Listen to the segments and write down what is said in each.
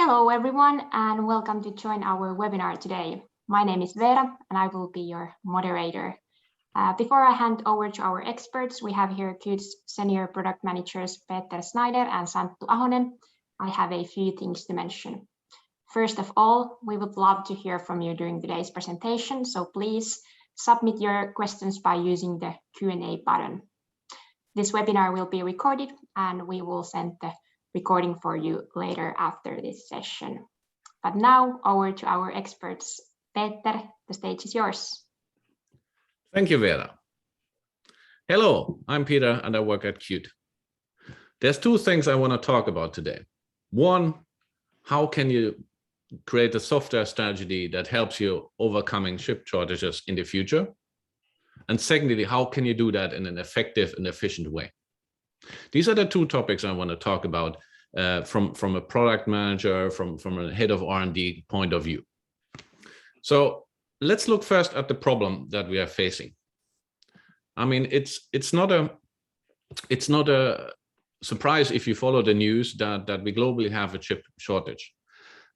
Hello everyone and welcome to join our webinar today. My name is Vera and I will be your moderator. Before I hand over to our experts, we have here Qt's senior product managers Peter Schneider and Santtu Ahonen. I have a few things to mention. First of all, we would love to hear from you during today's presentation, so please submit your questions by using the Q&A button. This webinar will be recorded and we will send the recording for you later after this session. But now over to our experts. Peter, the stage is yours. Thank you, Vera. Hello, I'm Peter and I work at Qt. There's two things I want to talk about today. One, how can you create a software strategy that helps you overcoming chip shortages in the future? And secondly, how can you do that in an effective and efficient way? These are the two topics I want to talk about from a product manager, from a head of R&D point of view. So let's look first at the problem that we are facing. I mean, it's not a surprise if you follow the news that we globally have a chip shortage.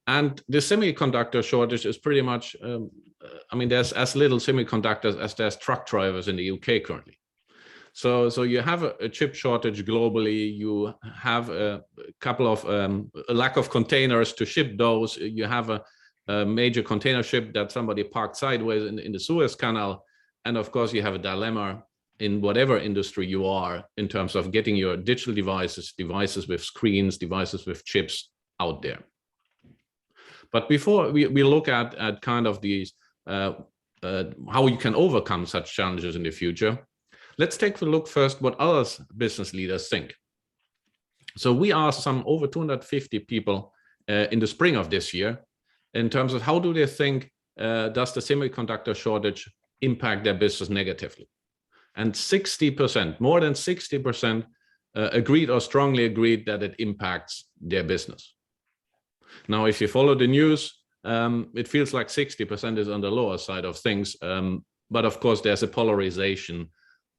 And the semiconductor shortage is pretty much, I mean, there's as little semiconductors as there's truck drivers in the UK currently. So you have a chip shortage globally. You have a couple of a lack of containers to ship those. You have a major container ship that somebody parked sideways in the Suez Canal. And of course, you have a dilemma in whatever industry you are in terms of getting your digital devices with screens, devices with chips out there. But before we look at kind of these, how you can overcome such challenges in the future, let's take a look first what other business leaders think. So we asked some over 250 people in the spring of this year in terms of how do they think does the semiconductor shortage impact their business negatively? And 60%, more than 60% agreed or strongly agreed that it impacts their business. Now, if you follow the news, it feels like 60% is on the lower side of things. But of course, there's a polarization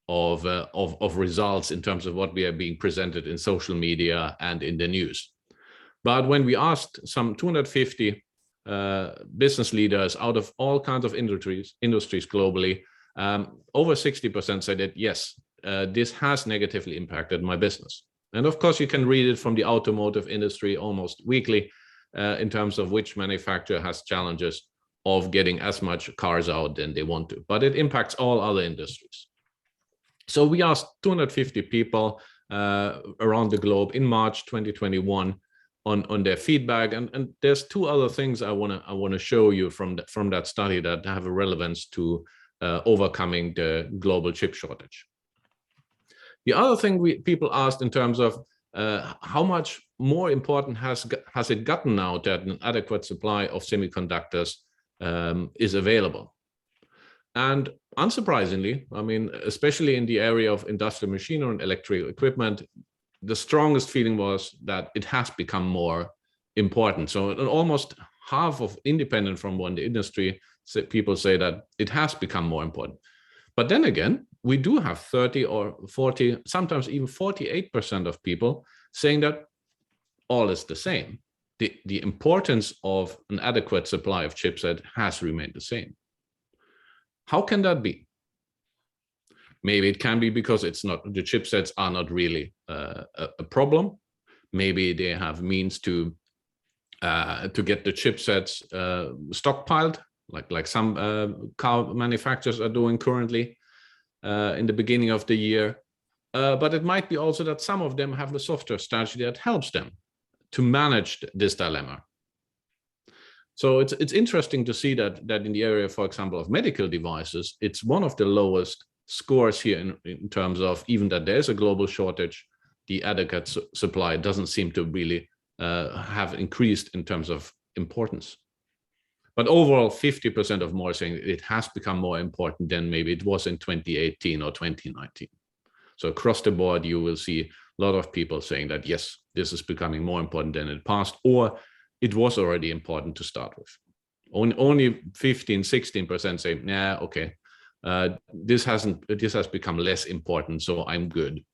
of results in terms of what we are being presented in social media and in the news. But when we asked some 250 business leaders out of all kinds of industries globally, over 60% said that yes, this has negatively impacted my business. And of course, you can read it from the automotive industry almost weekly in terms of which manufacturer has challenges of getting as much cars out than they want to. But it impacts all other industries. So we asked 250 people around the globe in March 2021 on their feedback, and there's two other things I want to show you from that study that have a relevance to overcoming the global chip shortage. The other thing people asked in terms of how much more important has it gotten now that an adequate supply of semiconductors is available. And unsurprisingly, I mean, especially in the area of industrial machinery and electrical equipment, the strongest feeling was that it has become more important. So almost half of independent from one industry, people say that it has become more important. But then again, we do have 30 or 40, sometimes even 48% of people saying that all is the same. The importance of an adequate supply of chipset has remained the same. How can that be? Maybe it can be because it's not, the chipsets are not really a problem. Maybe they have means to get the chipsets stockpiled, like some car manufacturers are doing currently in the beginning of the year. But it might be also that some of them have the software strategy that helps them to manage this dilemma. So it's interesting to see that in the area, for example, of medical devices, it's one of the lowest scores here in terms of even that there's a global shortage, the adequate supply doesn't seem to really have increased in terms of importance. But overall, 50% of more saying it has become more important than maybe it was in 2018 or 2019. So across the board, you will see a lot of people saying that, yes, this is becoming more important than in the past, or it was already important to start with. Only 15, 16% say, yeah, okay, this has become less important, so I'm good.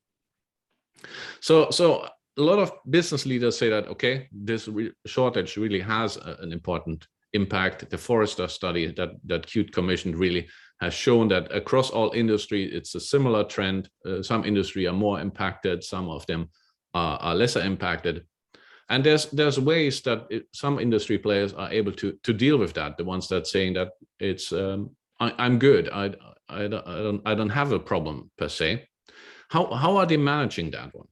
So a lot of business leaders say that, okay, this shortage really has an important impact. The Forrester study that Qt commissioned really has shown that across all industry, it's a similar trend. Some industry are more impacted, some of them are lesser impacted. And there's ways that some industry players are able to deal with that. The ones that saying that it's I'm good. I don't have a problem per se. How are they managing that one?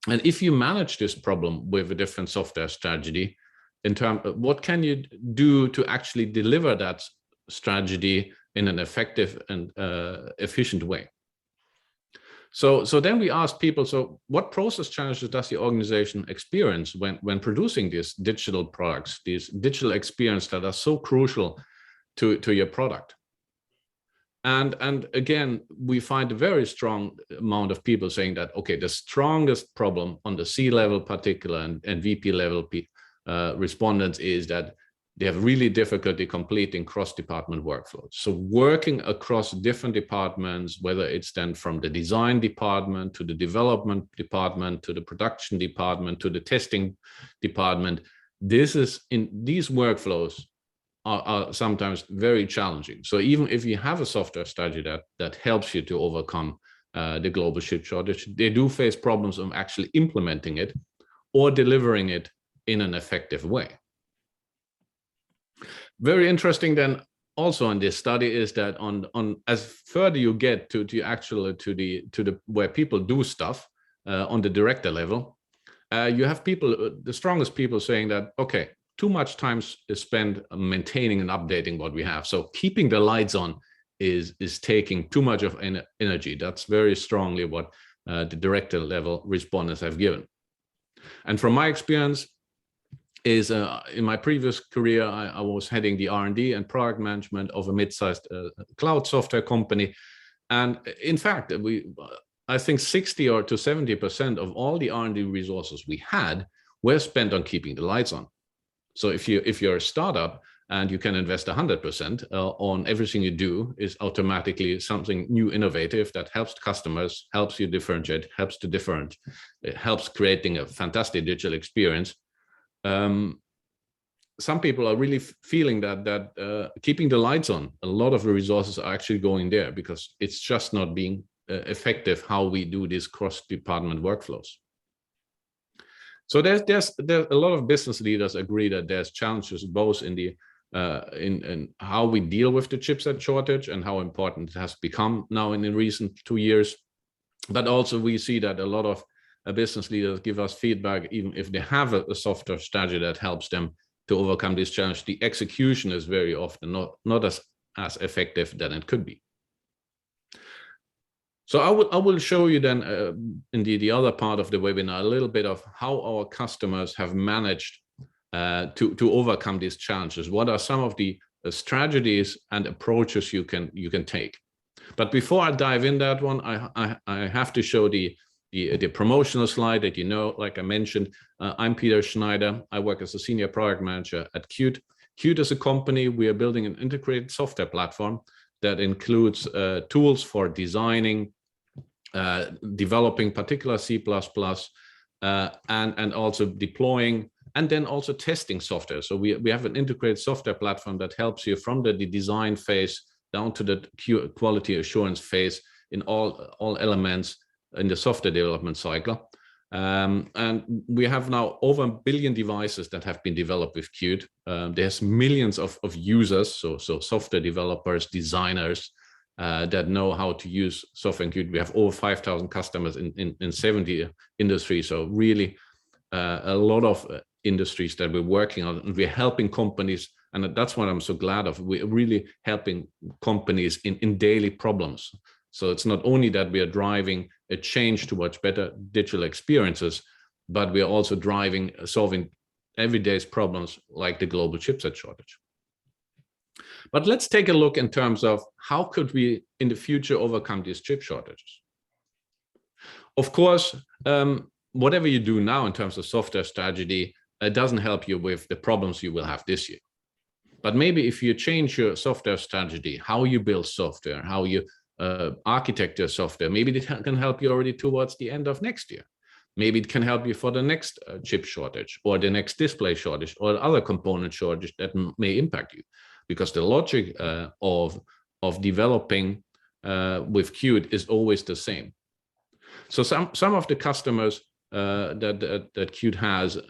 And if you manage this problem with a different software strategy, in terms of what can you do to actually deliver that strategy in an effective and efficient way? So then we ask people, so what process challenges does the organization experience when producing these digital products, these digital experience that are so crucial to your product? And again, we find a very strong amount of people saying that, okay, the strongest problem on the C-level particular and VP level respondents is that they have really difficulty completing cross-department workflows. So working across different departments, whether it's then from the design department to the development department to the production department to the testing department, these workflows are sometimes very challenging. So even if you have a software strategy that helps you to overcome the global chip shortage, they do face problems of actually implementing it or delivering it in an effective way. Very interesting then also in this study is that on as further you get to the where people do stuff on the director level, you have people, the strongest people saying that, okay, too much time is spent maintaining and updating what we have. So keeping the lights on is taking too much of energy. That's very strongly what the director level respondents have given. And from my experience is in my previous career, I was heading the R&D and product management of a mid-sized cloud software company. And in fact, I think 60 or to 70% of all the R&D resources we had were spent on keeping the lights on. So if you're a startup and you can invest 100% on everything you do is automatically something new, innovative that helps customers, helps you differentiate, it helps creating a fantastic digital experience. Some people are really feeling that keeping the lights on, a lot of the resources are actually going there because it's just not being effective how we do these cross-department workflows. So there's a lot of business leaders agree that there's challenges both in the in how we deal with the chipset shortage and how important it has become now in the recent 2 years, but also we see that a lot of business leaders give us feedback, even if they have a software strategy that helps them to overcome this challenge, the execution is very often not as effective than it could be. So I will show you then in the other part of the webinar a little bit of how our customers have managed to overcome these challenges. What are some of the strategies and approaches you can take? But before I dive in that one, I have to show the promotional slide that, you know, like I mentioned, I'm Peter Schneider. I work as a senior product manager at Qt. Qt is a company. We are building an integrated software platform that includes tools for designing, developing particular C++, and also deploying, and then also testing software. So we have an integrated software platform that helps you from the design phase down to the quality assurance phase in all elements in the software development cycle. And we have now over 1 billion devices that have been developed with Qt. There's millions of users, so software developers, designers that know how to use software in Qt. We have over 5,000 customers in 70 industries. So really a lot of industries that we're working on, and we're helping companies. And that's what I'm so glad of. We're really helping companies in daily problems. So it's not only that we are driving a change towards better digital experiences, but we are also solving everyday's problems like the global chipset shortage. But let's take a look in terms of how could we in the future overcome these chip shortages. Of course, whatever you do now in terms of software strategy, it doesn't help you with the problems you will have this year. But maybe if you change your software strategy, how you build software, how you architect your software, maybe it can help you already towards the end of next year. Maybe it can help you for the next chip shortage or the next display shortage or other component shortage that may impact you, because the logic of developing with Qt is always the same. So some of the customers that Qt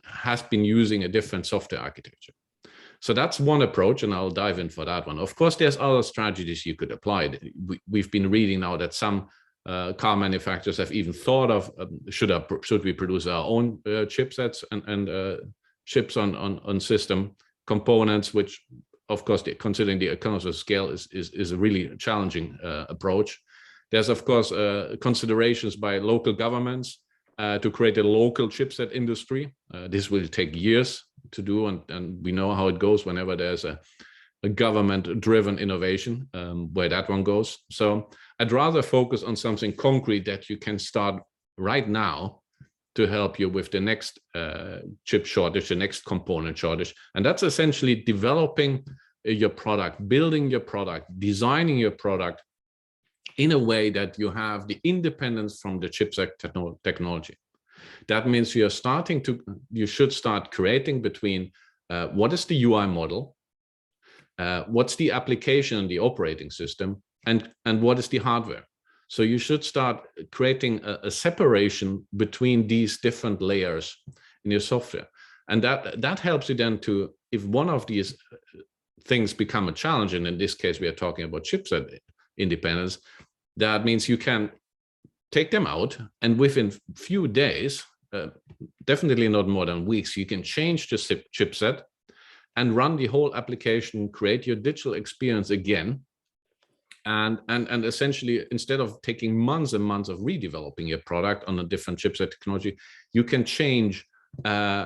has been using a different software architecture. So that's one approach, and I'll dive in for that one. Of course, there's other strategies you could apply. We've been reading now that some car manufacturers have even thought of should we produce our own chipsets and chips on system components, which of course, considering the economies of scale is a really challenging approach. There's of course considerations by local governments to create a local chipset industry. This will take years to do, and we know how it goes whenever there's a government-driven innovation, where that one goes. So I'd rather focus on something concrete that you can start right now to help you with the next chip shortage, the next component shortage. And that's essentially developing your product, building your product, designing your product in a way that you have the independence from the chipset technology. That means you should start creating between what is the UI model, what's the application, the operating system, and what is the hardware. So you should start creating a separation between these different layers in your software. And that helps you then to, if one of these things become a challenge, and in this case, we are talking about chipset independence, that means you can take them out, and within few days, definitely not more than weeks, you can change the chipset and run the whole application, create your digital experience again. And essentially, instead of taking months and months of redeveloping your product on a different chipset technology, you can change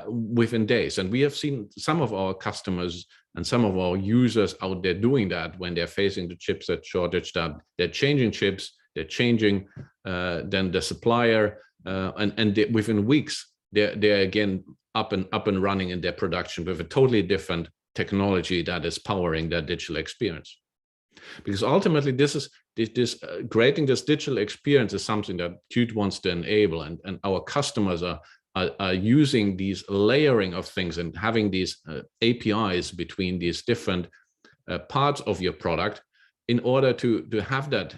within days. And we have seen some of our customers and some of our users out there doing that when they're facing the chipset shortage, that they're changing chips, they're changing then the supplier, and within weeks, they're again up and running in their production with a totally different technology that is powering their digital experience. Because ultimately, creating this digital experience is something that Qt wants to enable, and our customers are using these layering of things and having these APIs between these different parts of your product in order to have that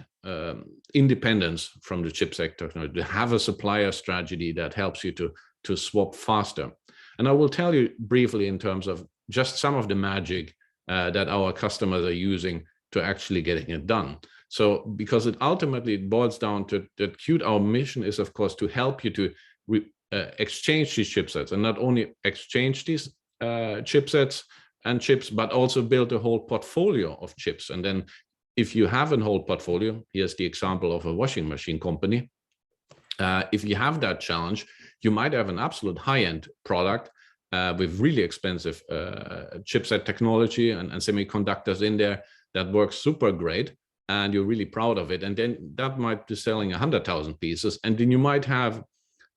independence from the chipset technology, to have a supplier strategy that helps you to swap faster. And I will tell you briefly in terms of just some of the magic that our customers are using to actually getting it done. So because it ultimately boils down to that Qt, our mission is of course to help you to exchange these chipsets, and not only exchange these chipsets and chips, but also build a whole portfolio of chips. And then if you have a whole portfolio, here's the example of a washing machine company. If you have that challenge, you might have an absolute high-end product with really expensive chipset technology and semiconductors in there that works super great, and you're really proud of it. And then that might be selling 100,000 pieces. And then you might have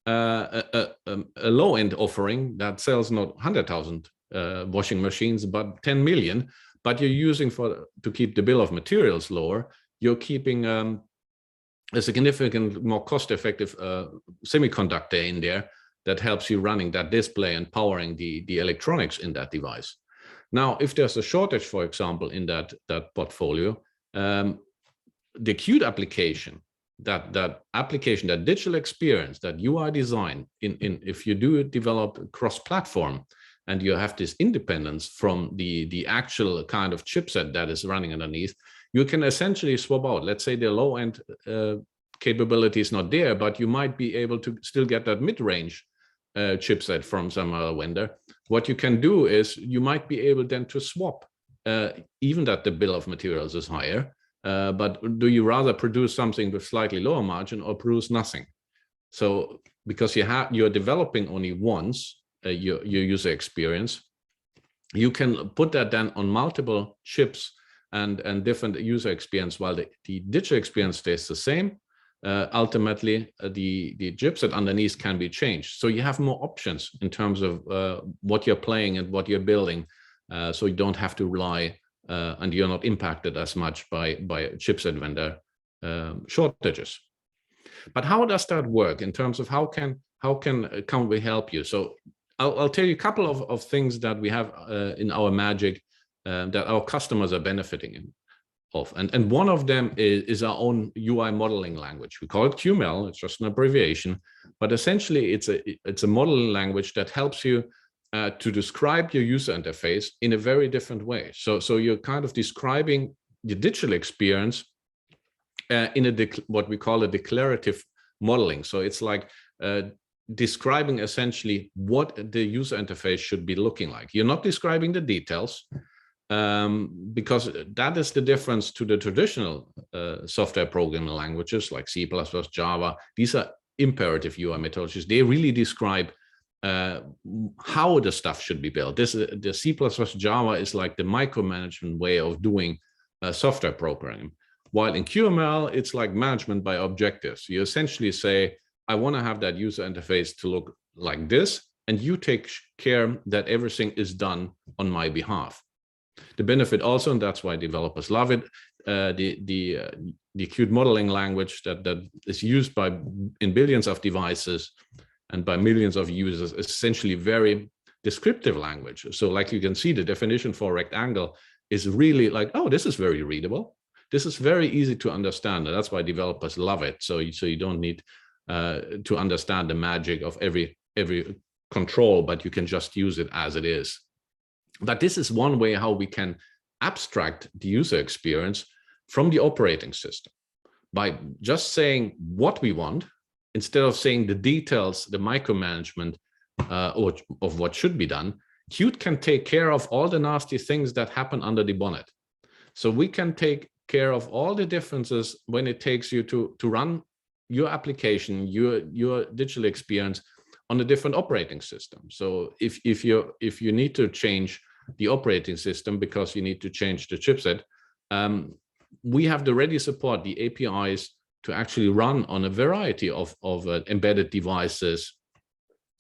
a low-end offering that sells not 100,000 washing machines, but 10 million. But you're using to keep the bill of materials lower, you're keeping a significant more cost-effective semiconductor in there that helps you running that display and powering the electronics in that device. Now, if there's a shortage, for example, in that portfolio, the Qt application, that application, that digital experience, that UI design, if you do develop cross-platform and you have this independence from the actual kind of chipset that is running underneath, you can essentially swap out. Let's say the low-end capability is not there, but you might be able to still get that mid-range chipset from some other vendor. What you can do is you might be able then to swap, even that the bill of materials is higher, but do you rather produce something with slightly lower margin or produce nothing? So because you're developing only once your user experience, you can put that then on multiple chips and different user experience, while the digital experience stays the same. Ultimately, the chipset underneath can be changed. So you have more options in terms of what you're playing and what you're building. So you don't have to rely and you're not impacted as much by chipset vendor shortages. But how does that work in terms of how can we help you? So I'll tell you a couple of things that we have in our Magic that our customers are benefiting of. And one of them is our own UI modeling language. We call it QML. It's just an abbreviation, but essentially it's a modeling language that helps you to describe your user interface in a very different way. So you're kind of describing the digital experience in what we call a declarative modeling. So it's like describing essentially what the user interface should be looking like. You're not describing the details, because that is the difference to the traditional software programming languages like C++, Java. These are imperative UI methodologies. They really describe how the stuff should be built. The C++ Java is like the micromanagement way of doing software programming. While in QML, it's like management by objectives. You essentially say, I want to have that user interface to look like this, and you take care that everything is done on my behalf. The benefit also, and that's why developers love it, the Qt modeling language that is used in billions of devices and by millions of users, is essentially very descriptive language. So like you can see, the definition for rectangle is really like, oh, this is very readable. This is very easy to understand, and that's why developers love it. So you don't need to understand the magic of every control, but you can just use it as it is. But this is one way how we can abstract the user experience from the operating system by just saying what we want instead of saying the details, the micromanagement of what should be done. Qt can take care of all the nasty things that happen under the bonnet. So we can take care of all the differences when it takes you to run your application, your digital experience on a different operating system. So if you need to change the operating system because you need to change the chipset, we have the ready support, the APIs to actually run on a variety of embedded devices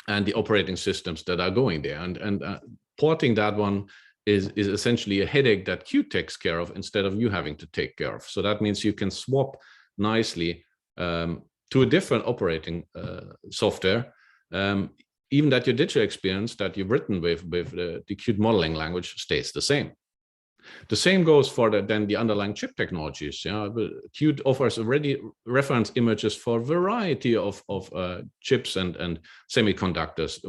and the operating systems that are going there. And porting that one is essentially a headache that Qt takes care of instead of you having to take care of. So that means you can swap nicely to a different operating software, even that your digital experience that you've written with the Qt modeling language stays the same. The same goes for then the underlying chip technologies. Qt offers already reference images for a variety of chips and semiconductors.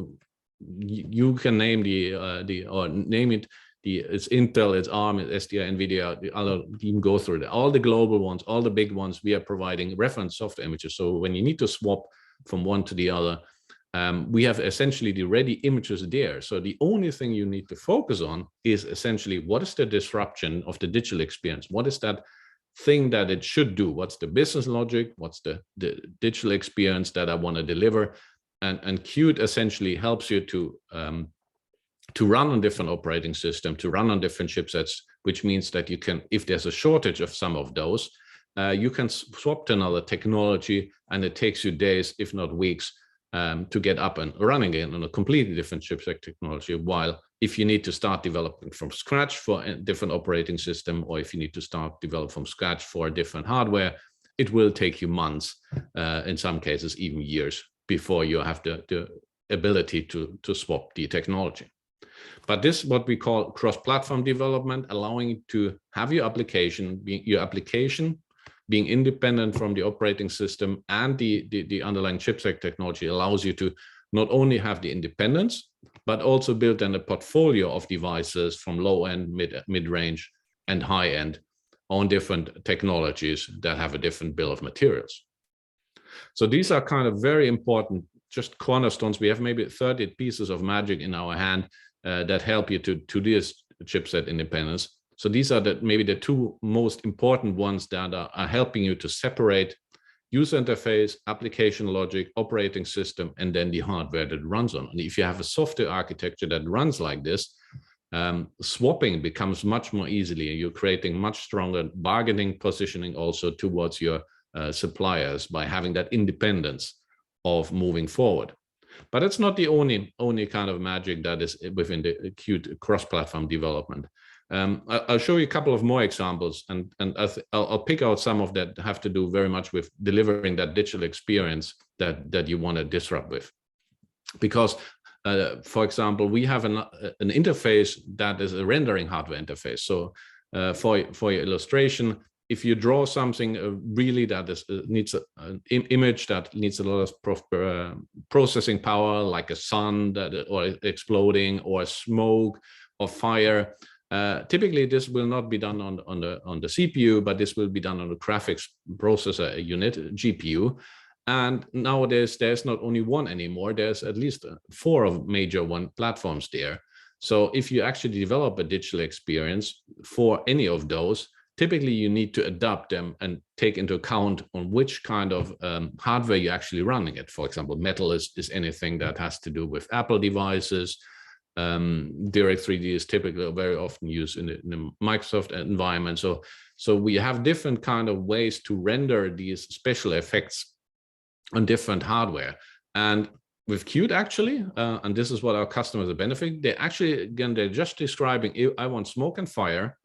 You can name it's Intel, it's ARM, it's SDI, NVIDIA, the other, even go through it. All the global ones, all the big ones, we are providing reference software images. So when you need to swap from one to the other, we have essentially the ready images there. So the only thing you need to focus on is essentially what is the disruption of the digital experience? What is that thing that it should do? What's the business logic? What's the digital experience that I want to deliver? And Qt essentially helps you to run on different operating systems, to run on different chipsets, which means that you can, if there's a shortage of some of those, you can swap to another technology, and it takes you days, if not weeks, to get up and running again on a completely different chipset technology. While if you need to start developing from scratch for a different operating system, or if you need to start develop from scratch for a different hardware, it will take you months, in some cases even years, before you have the ability to swap the technology. But this is what we call cross-platform development, allowing you to have your application being independent from the operating system, and the underlying chipset technology allows you to not only have the independence, but also build in a portfolio of devices from low end, mid-range, and high end on different technologies that have a different bill of materials. So these are kind of very important, just cornerstones. We have maybe 30 pieces of magic in our hand that help you to this chipset independence. So these are maybe the two most important ones that are helping you to separate user interface, application logic, operating system, and then the hardware that runs on. And if you have a software architecture that runs like this, swapping becomes much more easily. You're creating much stronger bargaining positioning also towards your suppliers by having that independence of moving forward. But it's not the only kind of magic that is within the Qt cross-platform development. I'll show you a couple of more examples, and I'll pick out some of that have to do very much with delivering that digital experience that you want to disrupt with. Because, for example, we have an interface that is a rendering hardware interface. So for your illustration, if you draw something really that needs an image that needs a lot of processing power, like a sun or exploding, or smoke or fire, typically this will not be done on the CPU, but this will be done on the graphics processor unit, GPU. And nowadays there's not only one anymore, there's at least 4 of major platforms there. So if you actually develop a digital experience for any of those, typically you need to adapt them and take into account on which kind of hardware you're actually running it. For example, Metal is anything that has to do with Apple devices. Direct3D is typically very often used in the Microsoft environment. So we have different kind of ways to render these special effects on different hardware. And with Qt actually, and this is what our customers are benefiting, they actually, again, they're just describing, I want smoke and fire,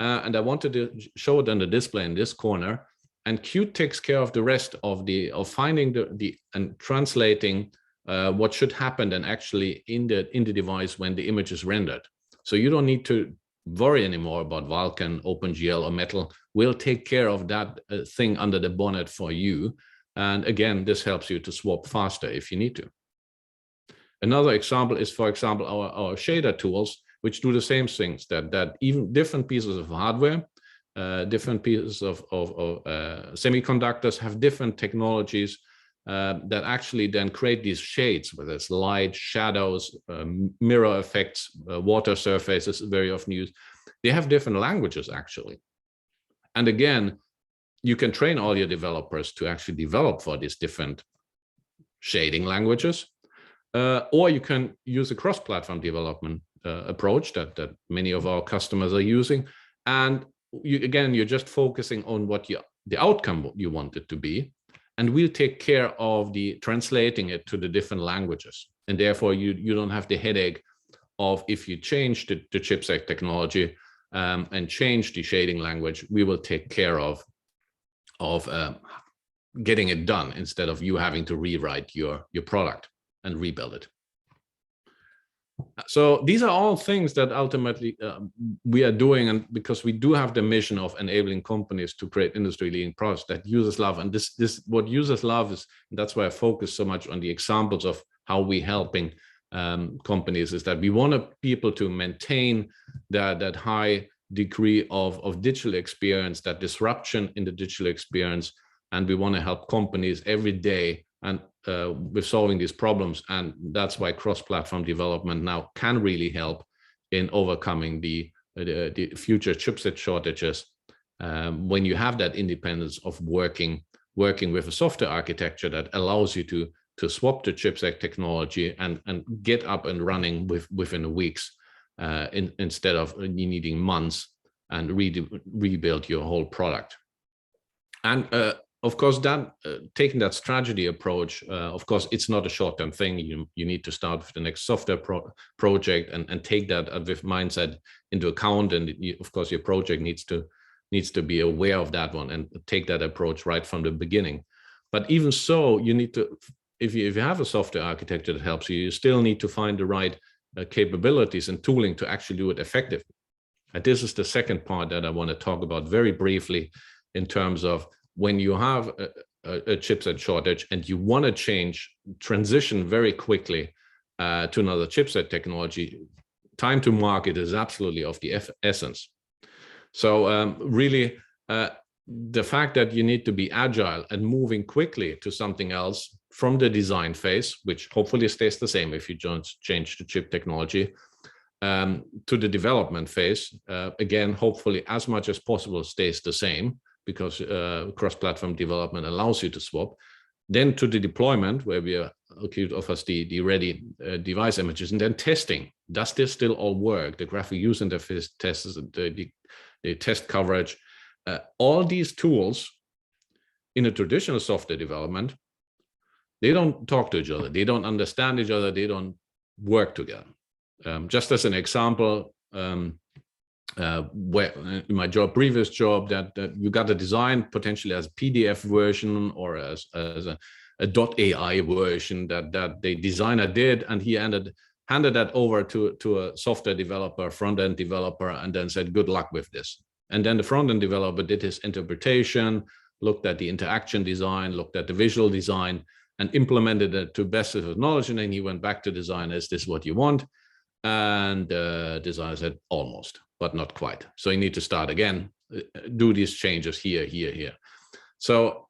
and I wanted to show it on the display in this corner, and Qt takes care of the rest of finding and translating what should happen then actually in the device when the image is rendered. So you don't need to worry anymore about Vulkan, OpenGL, or Metal. We'll take care of that thing under the bonnet for you. And again, this helps you to swap faster if you need to. Another example is, for example, our shader tools, which do the same things, that even different pieces of hardware, different pieces of semiconductors have different technologies that actually then create these shades, whether it's light, shadows, mirror effects, water surfaces, very often used. They have different languages actually. And again, you can train all your developers to actually develop for these different shading languages, or you can use a cross-platform development approach that many of our customers are using. And you're just focusing on what the outcome you want it to be, and we'll take care of the translating it to the different languages. And therefore, you don't have the headache of, if you change the chipset technology and change the shading language, we will take care of getting it done instead of you having to rewrite your product and rebuild it. So these are all things that ultimately we are doing, and because we do have the mission of enabling companies to create industry-leading products that users love. And this what users love is, that's why I focus so much on the examples of how we helping companies, is that we want people to maintain that high degree of digital experience, that disruption in the digital experience, and we want to help companies every day and with solving these problems. And that's why cross-platform development now can really help in overcoming the future chipset shortages, when you have that independence of working with a software architecture that allows you to swap the chipset technology and get up and running within weeks, instead of needing months and rebuild your whole product. And of course, that taking that strategy approach, of course, it's not a short-term thing. You need to start with the next software project and take that with mindset into account. And of course, your project needs to be aware of that one and take that approach right from the beginning. But even so, you need to, if you have a software architecture that helps you, you still need to find the right capabilities and tooling to actually do it effectively. And this is the second part that I want to talk about very briefly, in terms of when you have a chipset shortage and you want to transition very quickly to another chipset technology, time to market is absolutely of the essence. So really, the fact that you need to be agile and moving quickly to something else from the design phase, which hopefully stays the same if you don't change the chip technology, to the development phase, again, hopefully as much as possible stays the same, because cross-platform development allows you to swap. Then to the deployment, where Qt offers the ready device images, and then testing. Does this still all work? The graphic user interface tests, the test coverage. All these tools in a traditional software development, they don't talk to each other. They don't understand each other. They don't work together. Just as an example, where in my previous job, that you got a design potentially as a PDF version or as a .ai version that the designer did, and he handed that over to a software developer, front-end developer, and then said, good luck with this. And then the front-end developer did his interpretation, looked at the interaction design, looked at the visual design, and implemented it to best of his knowledge. And then he went back to designer, is this what you want? And designer said, almost, but not quite. So you need to start again, do these changes here, here, here. So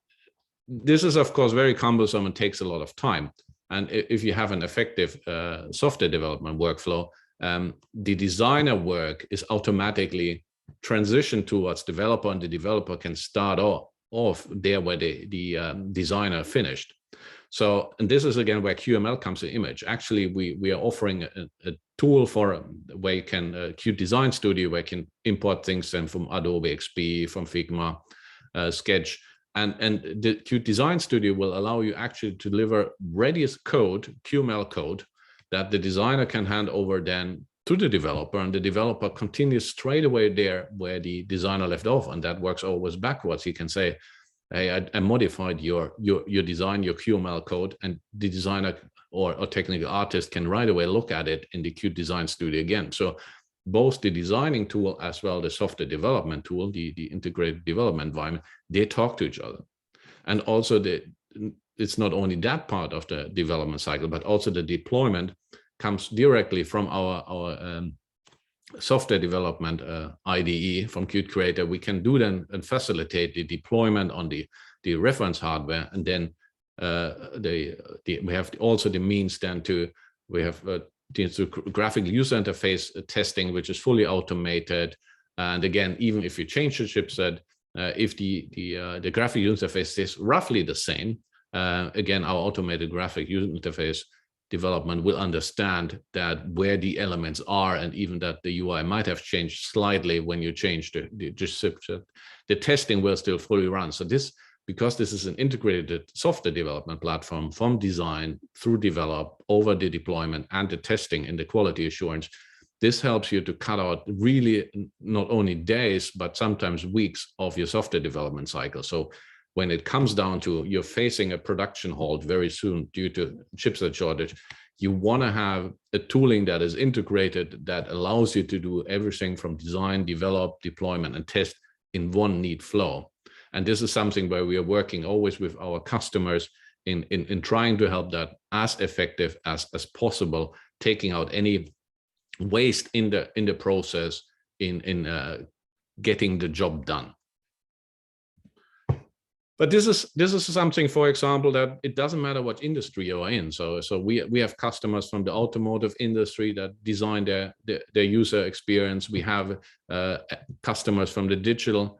this is, of course, very cumbersome and takes a lot of time. And if you have an effective software development workflow, the designer work is automatically transitioned towards developer, and the developer can start off there where the designer finished. So, and this is again where QML comes to image. Actually, we are offering a tool for where you can Qt Design Studio, where you can import things then from Adobe XP, from Figma, Sketch, and the Qt Design Studio will allow you actually to deliver ready code, QML code, that the designer can hand over then to the developer, and the developer continues straight away there where the designer left off, and that works always backwards. He can say, hey, I modified your design, your QML code, and the designer or technical artist can right away look at it in the Qt Design Studio again. So both the designing tool as well the software development tool, the integrated development environment, they talk to each other. And also it's not only that part of the development cycle, but also the deployment comes directly from our software development IDE from Qt Creator. We can do then and facilitate the deployment on the reference hardware, and then we have also the means then to the graphic user interface testing, which is fully automated. And again, even if you change the chipset, if the graphic user interface is roughly the same, again, our automated graphic user interface development will understand that where the elements are, and even that the UI might have changed slightly when you change the chipset. The testing will still fully run. So because this is an integrated software development platform from design through develop over the deployment and the testing and the quality assurance, this helps you to cut out really not only days, but sometimes weeks of your software development cycle. So when it comes down to you're facing a production halt very soon due to chipset shortage, you want to have a tooling that is integrated, that allows you to do everything from design, develop, deployment, and test in one neat flow. And this is something where we are working always with our customers in trying to help that as effective as possible, taking out any waste in the process in getting the job done. But this is something, for example, that it doesn't matter what industry you are in. So we have customers from the automotive industry that design their user experience. We have customers from the digital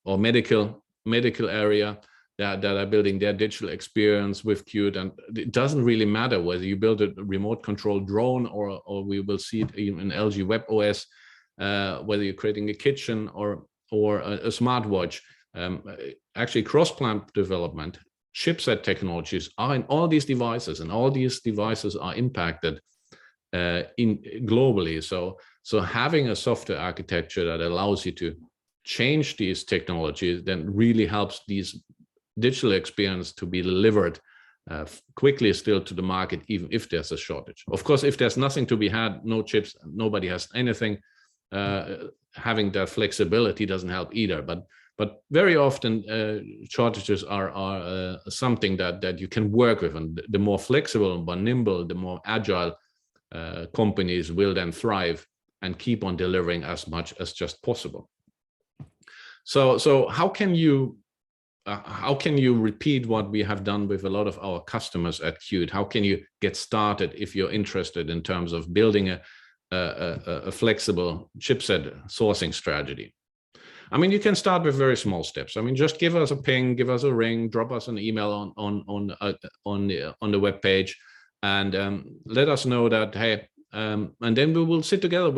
or medical area that are building their digital experience with Qt. And it doesn't really matter whether you build a remote control drone or we will see it even in LG Web OS, whether you're creating a kitchen or a smartwatch. Actually, cross-platform development, chipset technologies are in all these devices, and all these devices are impacted globally. So having a software architecture that allows you to change these technologies then really helps these digital experience to be delivered quickly still to the market, even if there's a shortage. Of course, if there's nothing to be had, no chips, nobody has anything, having that flexibility doesn't help either. But very often shortages are something that you can work with, and the more flexible and more nimble, the more agile companies will then thrive and keep on delivering as much as just possible. So how can you repeat what we have done with a lot of our customers at Qt? How can you get started if you're interested in terms of building a flexible chipset sourcing strategy? I mean, you can start with very small steps. I mean, just give us a ping, give us a ring, drop us an email on the web page, and let us know that, hey, and then we will sit together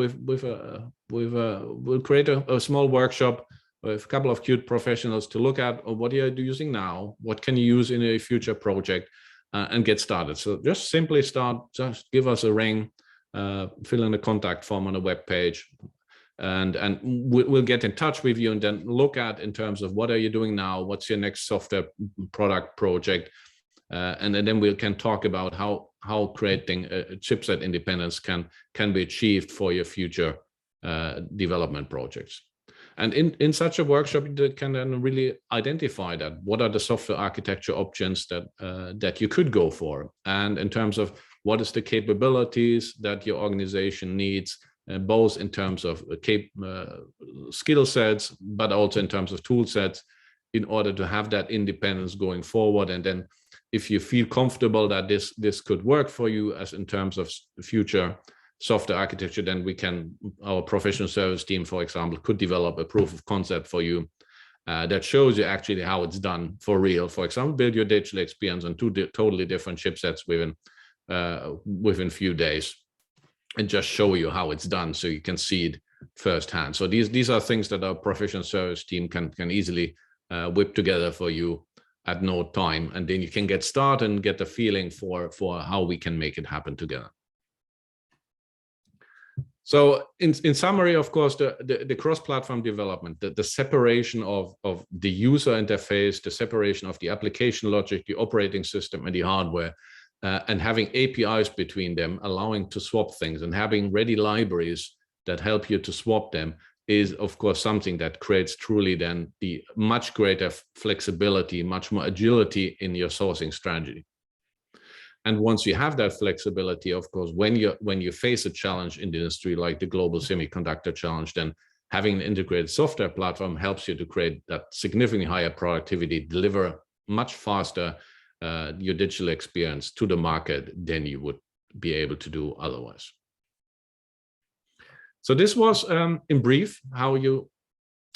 we'll create a small workshop with a couple of Qt professionals to look at what are you using now, what can you use in a future project, and get started. So just simply start, just give us a ring, fill in the contact form on the web page. and we'll get in touch with you and then look at in terms of what are you doing now, what's your next software product project, and then we can talk about how creating a chipset independence can be achieved for your future development projects. And in such a workshop, you can then really identify that what are the software architecture options that you could go for, and in terms of what is the capabilities that your organization needs, both in terms of skill sets, but also in terms of tool sets, in order to have that independence going forward. And then if you feel comfortable that this could work for you as in terms of future software architecture, then our professional service team, for example, could develop a proof of concept for you that shows you actually how it's done for real. For example, build your digital experience on two totally different chipsets within few days, and just show you how it's done so you can see it firsthand. So these are things that our professional service team can easily whip together for you at no time, and then you can get started and get a feeling for how we can make it happen together. So in summary, of course, the cross-platform development, the separation of the user interface, the separation of the application logic, the operating system and the hardware, and having APIs between them, allowing to swap things and having ready libraries that help you to swap them, is of course something that creates truly then the much greater flexibility, much more agility in your sourcing strategy. And once you have that flexibility, of course, when you face a challenge in the industry like the global semiconductor challenge, then having an integrated software platform helps you to create that significantly higher productivity, deliver much faster your digital experience to the market than you would be able to do otherwise. So this was in brief how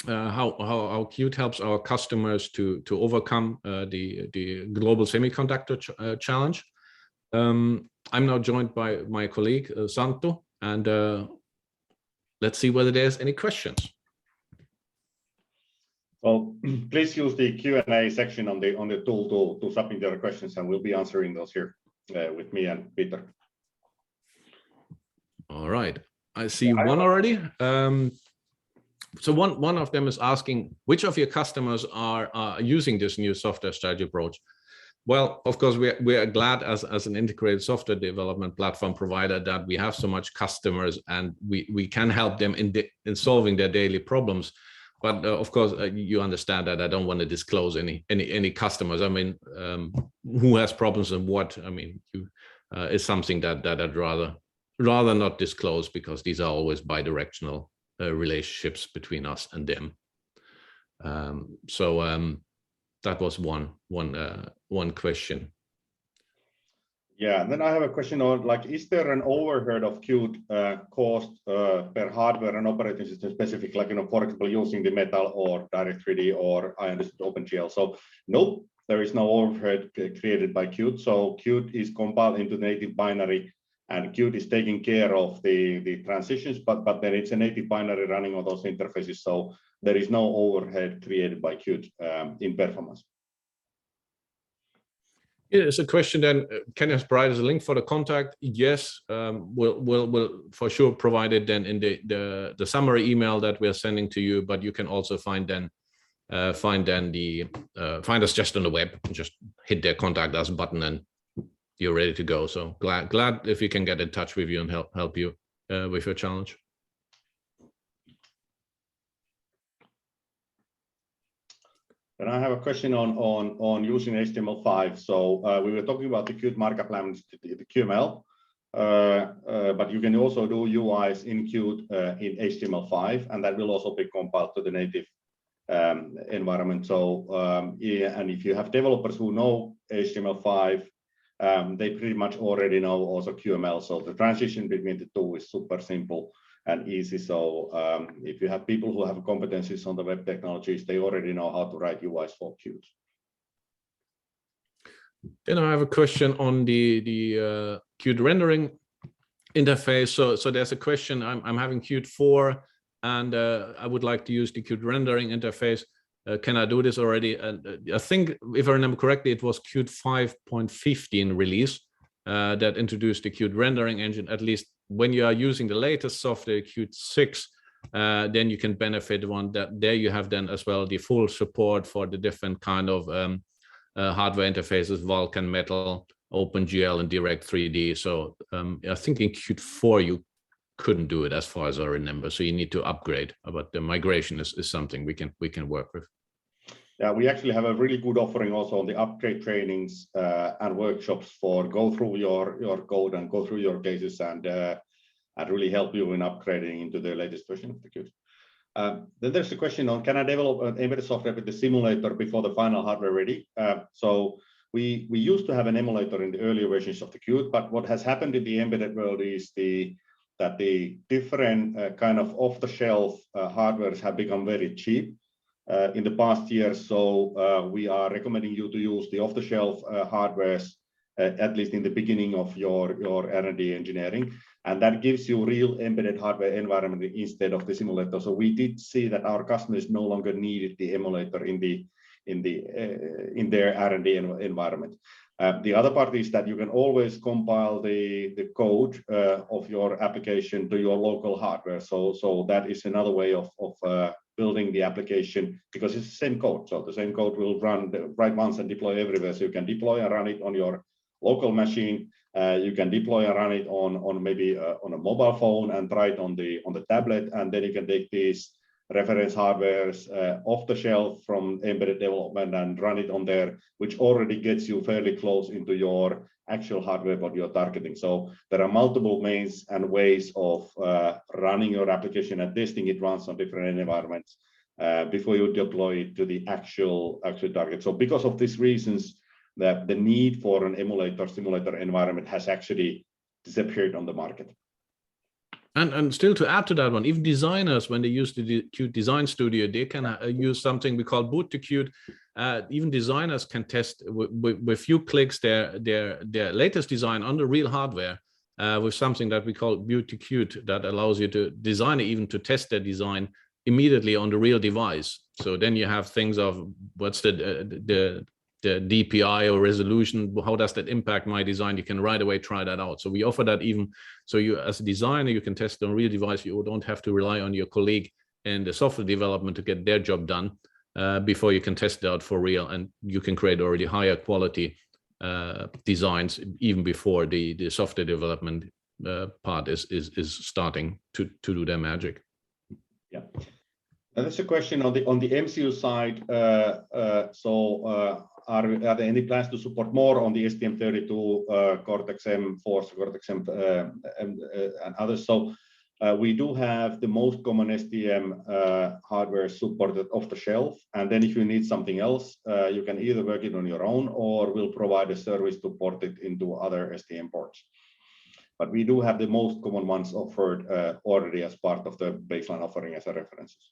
Qt helps our customers to overcome the global semiconductor challenge. I'm now joined by my colleague Santo, and let's see whether there's any questions. Well, please use the Q&A section on the tool to submit your questions, and we'll be answering those here with me and Peter. All right, I see one already. So one of them is asking, which of your customers are using this new software strategy approach? Well, of course, we are glad as an integrated software development platform provider that we have so much customers and we can help them in solving their daily problems. But of course, you understand that I don't want to disclose any customers. I mean, who has problems and what? I mean, it's something that I'd rather not disclose, because these are always bidirectional relationships between us and them. That was one question. Yeah, and then I have a question on, like, is there an overhead of Qt cost per hardware and operating system specific, like, for example, using the Metal or Direct3D or I understood OpenGL? So nope, there is no overhead created by Qt. So Qt is compiled into native binary, and Qt is taking care of the transitions, but then it's a native binary running on those interfaces. So there is no overhead created by Qt in performance. Yeah, it's a question then, can you provide us a link for the contact? Yes, we'll for sure provide it then in the summary email that we're sending to you, but you can also find us just on the web, just hit the contact us button and you're ready to go. So glad if we can get in touch with you and help you with your challenge. And I have a question on using HTML5. So we were talking about the Qt markup language, the QML, but you can also do UIs in Qt in HTML5, and that will also be compiled to the native environment. So yeah, and if you have developers who know HTML5, they pretty much already know also QML. So the transition between the two is super simple and easy. So if you have people who have competencies on the web technologies, they already know how to write UIs for Qt. Then I have a question on the Qt rendering interface. So there's a question. I'm having Qt 4, and I would like to use the Qt rendering interface. Can I do this already? And I think, if I remember correctly, it was Qt 5.15 release that introduced the Qt rendering engine. At least when you are using the latest software, Qt 6, then you can benefit one that there you have then as well the full support for the different kind of hardware interfaces, Vulkan, Metal, OpenGL, and Direct 3D. So I think in Qt 4 you couldn't do it as far as I remember. So you need to upgrade, but the migration is something we can work with. Yeah, we actually have a really good offering also on the upgrade trainings and workshops for go through your code and go through your cases and really help you in upgrading into the latest version of the Qt. Then there's a question on, can I develop an embedded software with the simulator before the final hardware ready? So we used to have an emulator in the earlier versions of the Qt, but what has happened in the embedded world is that the different kind of off-the-shelf hardwares have become very cheap in the past years. So we are recommending you to use the off-the-shelf hardwares at least in the beginning of your R&D engineering, and that gives you real embedded hardware environment instead of the simulator. So we did see that our customers no longer needed the emulator in their R&D environment. The other part is that you can always compile the code of your application to your local hardware. So that is another way of building the application, because it's the same code. So the same code will write once and deploy everywhere. So you can deploy and run it on your local machine. You can deploy and run it on maybe on a mobile phone and try it on the tablet, and then you can take these reference hardwares off the shelf from embedded development and run it on there, which already gets you fairly close into your actual hardware what you're targeting. So there are multiple means and ways of running your application and testing it once on different environments before you deploy it to the actual target. So because of these reasons, that the need for an emulator simulator environment has actually disappeared on the market. And still to add to that one, if designers, when they use the Qt Design Studio, they can use something we call boot to Qt. Even designers can test with few clicks their latest design on the real hardware with something that we call boot to Qt, that allows you to design even to test their design immediately on the real device. So then you have things of what's the DPI or resolution, how does that impact my design? You can right away try that out. So we offer that even, so you as a designer, you can test on a real device. You don't have to rely on your colleague in the software development to get their job done before you can test it out for real. And you can create already higher quality designs even before the software development part is starting to do their magic. Yeah. And there's a question on the MCU side. Are there any plans to support more on the STM32 Cortex-M, Force, Cortex-M, and others? So we do have the most common STM hardware supported off the shelf, and then if you need something else, you can either work it on your own or we'll provide a service to port it into other STM ports. But we do have the most common ones offered already as part of the baseline offering as a references.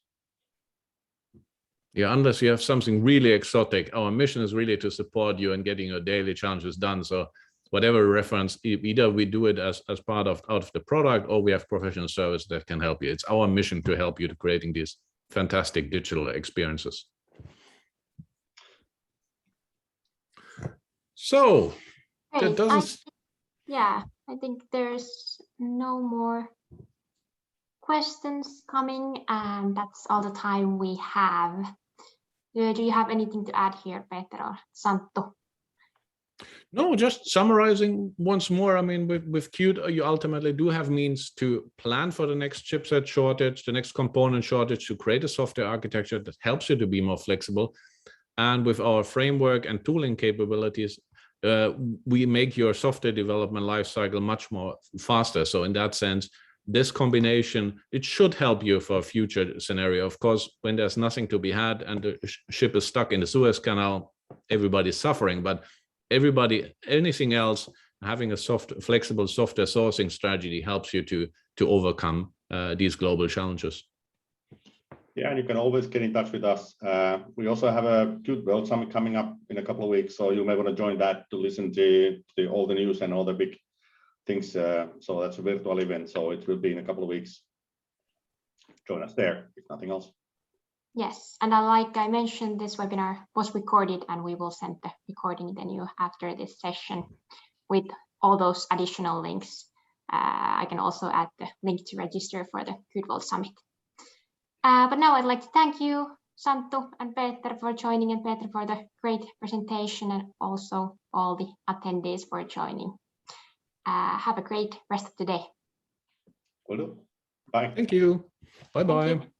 Yeah, unless you have something really exotic, our mission is really to support you in getting your daily challenges done. So whatever reference, either we do it as part of out of the product, or we have professional service that can help you. It's our mission to help you to creating these fantastic digital experiences. So that doesn't. I think there's no more questions coming, and that's all the time we have. Do you have anything to add here, Peter or Santtu? No, just summarizing once more. I mean, with Qt, you ultimately do have means to plan for the next chipset shortage, the next component shortage, to create a software architecture that helps you to be more flexible. And with our framework and tooling capabilities, we make your software development lifecycle much more faster. So in that sense, this combination, it should help you for a future scenario. Of course, when there's nothing to be had and the ship is stuck in the Suez Canal, everybody's suffering. But anything else, having a flexible software sourcing strategy helps you to overcome these global challenges. Yeah, and you can always get in touch with us. We also have a Qt World Summit coming up in a couple of weeks, so you may want to join that to listen to all the news and all the big things. So that's a virtual event, so it will be in a couple of weeks. Join us there, if nothing else. Yes, and like I mentioned, this webinar was recorded, and we will send the recording to you after this session with all those additional links. I can also add the link to register for the Qt World Summit. But now I'd like to thank you, Santtu and Peter, for joining, and Peter for the great presentation, and also all the attendees for joining. Have a great rest of the day. Will do. Bye. Thank you. Bye-bye. Thank you.